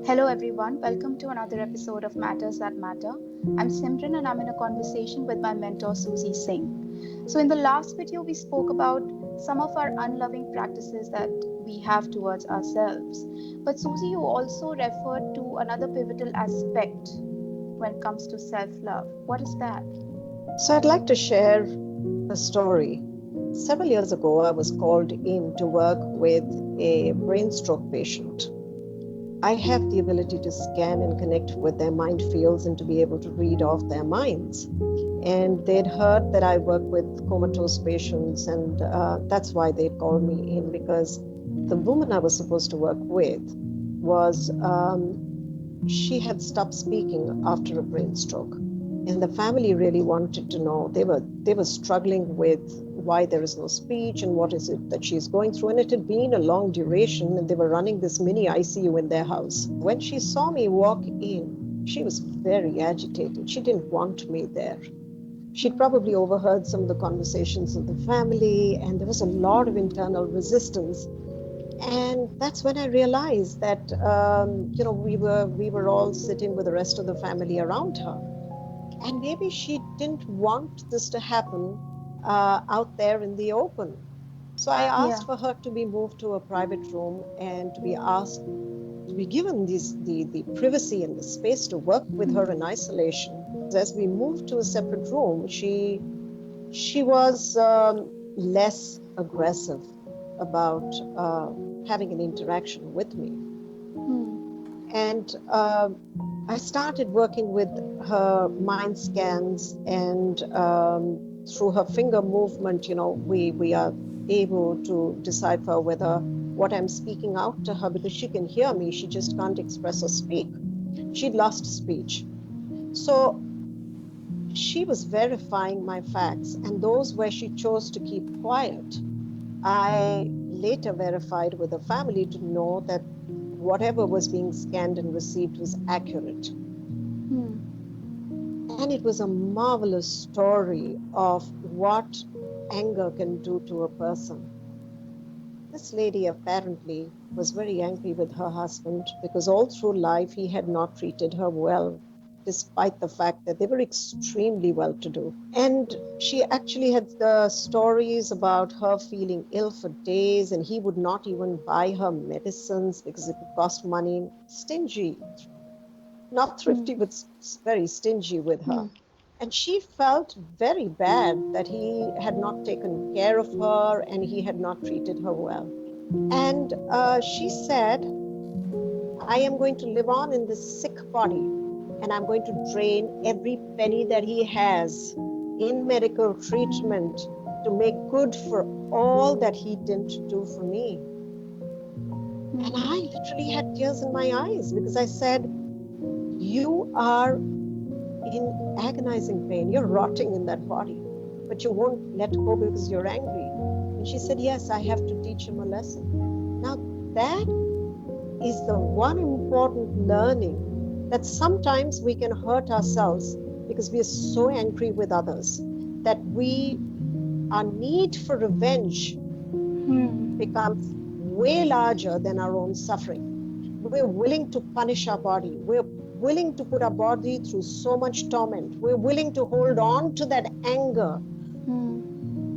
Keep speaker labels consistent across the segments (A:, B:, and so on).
A: Hello everyone, welcome to another episode of Matters That Matter. I'm Simran and I'm in a conversation with my mentor Susie Singh. So, in the last video, we spoke about some of our unloving practices that we have towards ourselves. But, Susie, you also referred to another pivotal aspect when it comes to self love. What is that?
B: So I'd like to share a story. Several years ago, I was called in to work with a brain stroke patient. I have the ability to scan and connect with their mind fields and to be able to read off their minds. And they'd heard that I work with comatose patients, and that's why they'd called me in, because the woman I was supposed to work with was, she had stopped speaking after a brain stroke. And the family really wanted to know. They were struggling with why there is no speech and what is it that she's going through. And it had been a long duration, and they were running this mini ICU in their house. When she saw me walk in, she was very agitated. She didn't want me there. She'd probably overheard some of the conversations of the family, and there was a lot of internal resistance. And that's when I realized that we were all sitting with the rest of the family around her. And maybe she didn't want this to happen out there in the open. So I
A: Yeah.
B: asked for her to be moved to a private room and to be asked to be given the privacy and the space to work with her in isolation. As we moved to a separate room, she was less aggressive about having an interaction with me. And I started working with her mind scans, and through her finger movement, we are able to decipher whether what I'm speaking out to her, because she can hear me, she just can't express or speak. She'd lost speech. So she was verifying my facts, and those where she chose to keep quiet, I later verified with the family to know that whatever was being scanned and received was accurate. And it was a marvelous story of what anger can do to a person. This lady apparently was very angry with her husband because all through life he had not treated her well, despite the fact that they were extremely well-to-do. And she actually had the stories about her feeling ill for days, and he would not even buy her medicines because it would cost money. Stingy, not thrifty, but very stingy with her. And she felt very bad that he had not taken care of her and he had not treated her well. And she said, I am going to live on in this sick body, and I'm going to drain every penny that he has in medical treatment to make good for all that he didn't do for me. And I literally had tears in my eyes because I said, you are in agonizing pain. You're rotting in that body, but you won't let go because you're angry. And she said, yes, I have to teach him a lesson. Now that is the one important learning, that sometimes we can hurt ourselves because we are so angry with others that our need for revenge becomes way larger than our own suffering. We're willing to punish our body. We're willing to put our body through so much torment. We're willing to hold on to that anger,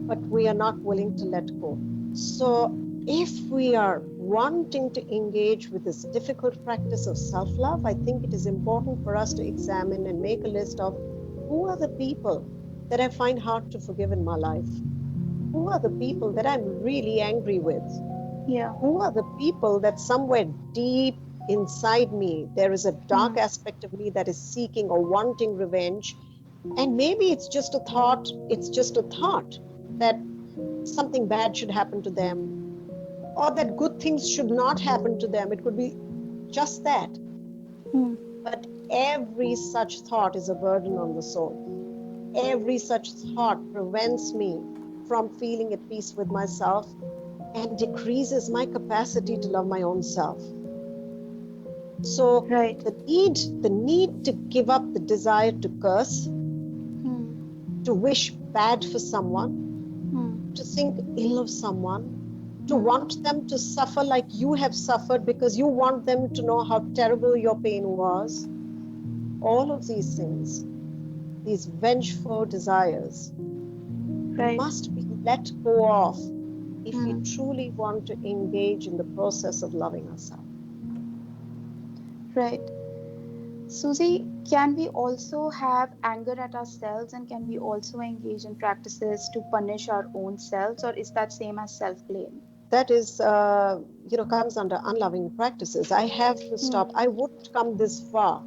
B: but we are not willing to let go. So if we are wanting to engage with this difficult practice of self-love, I think it is important for us to examine and make a list of who are the people that I find hard to forgive in my life? Who are the people that I'm really angry with?
A: Yeah.
B: Who are the people that somewhere deep inside me, there is a dark aspect of me that is seeking or wanting revenge? And maybe it's just a thought that something bad should happen to them, or that good things should not happen to them. It could be just that. But every such thought is a burden on the soul. Every such thought prevents me from feeling at peace with myself and decreases my capacity to love my own self. So the need to give up the desire to curse, to wish bad for someone, to think ill of someone, to want them to suffer like you have suffered because you want them to know how terrible your pain was. All of these things, these vengeful desires,
A: Right.
B: must be let go of if we
A: Hmm.
B: truly want to engage in the process of loving ourselves.
A: Right. Susie, can we also have anger at ourselves, and can we also engage in practices to punish our own selves, or is that same as self blame?
B: That is, comes under unloving practices. I have to stop. I
A: Hmm.
B: wouldn't come this far.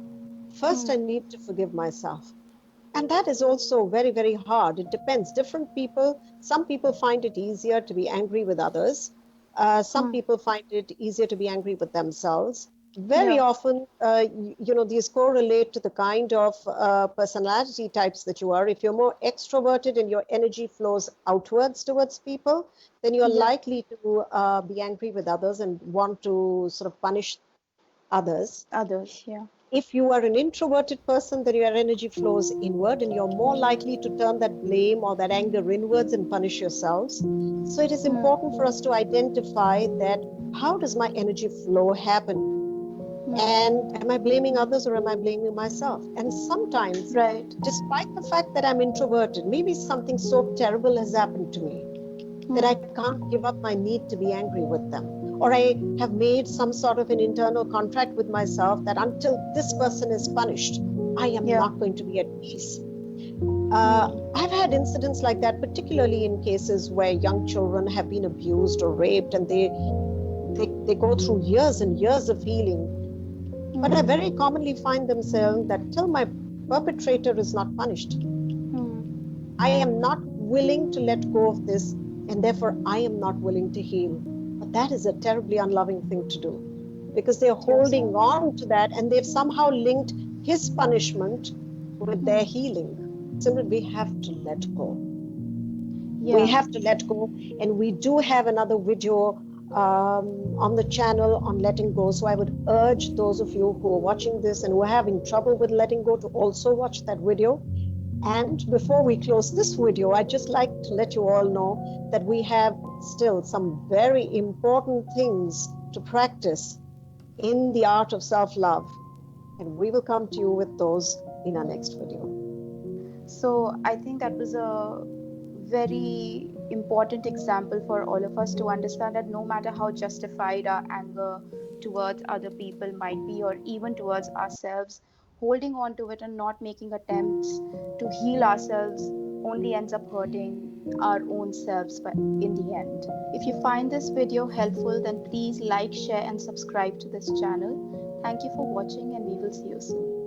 B: First, I
A: Hmm.
B: need to forgive myself. And that is also very, very hard. It depends. Different people, some people find it easier to be angry with others. Some
A: Hmm.
B: people find it easier to be angry with themselves. Very
A: Yeah.
B: often, these correlate to the kind of personality types that you are. If you're more extroverted and your energy flows outwards towards people, then you're
A: Yeah.
B: likely to be angry with others and want to sort of punish others.
A: Others. Yeah.
B: If you are an introverted person, then your energy flows inward and you're more likely to turn that blame or that anger inwards and punish yourselves. So it is important for
A: Hmm.
B: us to identify that how does my energy flow happen? And
A: Hmm.
B: am I blaming others or am I blaming myself? And sometimes,
A: Right.
B: despite the fact that I'm introverted, maybe something so terrible has happened to me that I
A: Hmm.
B: can't give up my need to be angry with them. Or I have made some sort of an internal contract with myself that until this person is punished, I am
A: Yeah.
B: not going to be at peace.
A: Hmm.
B: I've had incidents like that, particularly in cases where young children have been abused or raped and they go through years and years of healing. But I very
A: Hmm.
B: commonly find them saying that till my perpetrator is not punished,
A: Hmm.
B: I am not willing to let go of this, and therefore I am not willing to heal. But that is a terribly unloving thing to do because they're
A: Yes.
B: holding on to that and they've somehow linked his punishment with their
A: Hmm.
B: healing. Simran, we have to let go. We
A: Yeah.
B: have to let go. And we do have another video on the channel on letting go. So I would urge those of you who are watching this and who are having trouble with letting go to also watch that video. And before we close this video, I'd just like to let you all know that we have still some very important things to practice in the art of self love. And we will come to you with those in our next video.
A: So I think that was a very important example for all of us to understand that no matter how justified our anger towards other people might be, or even towards ourselves, holding on to it and not making attempts to heal ourselves only ends up hurting our own selves in the end. If you find this video helpful, then please like, share, and subscribe to this channel. Thank you for watching, and we will see you soon.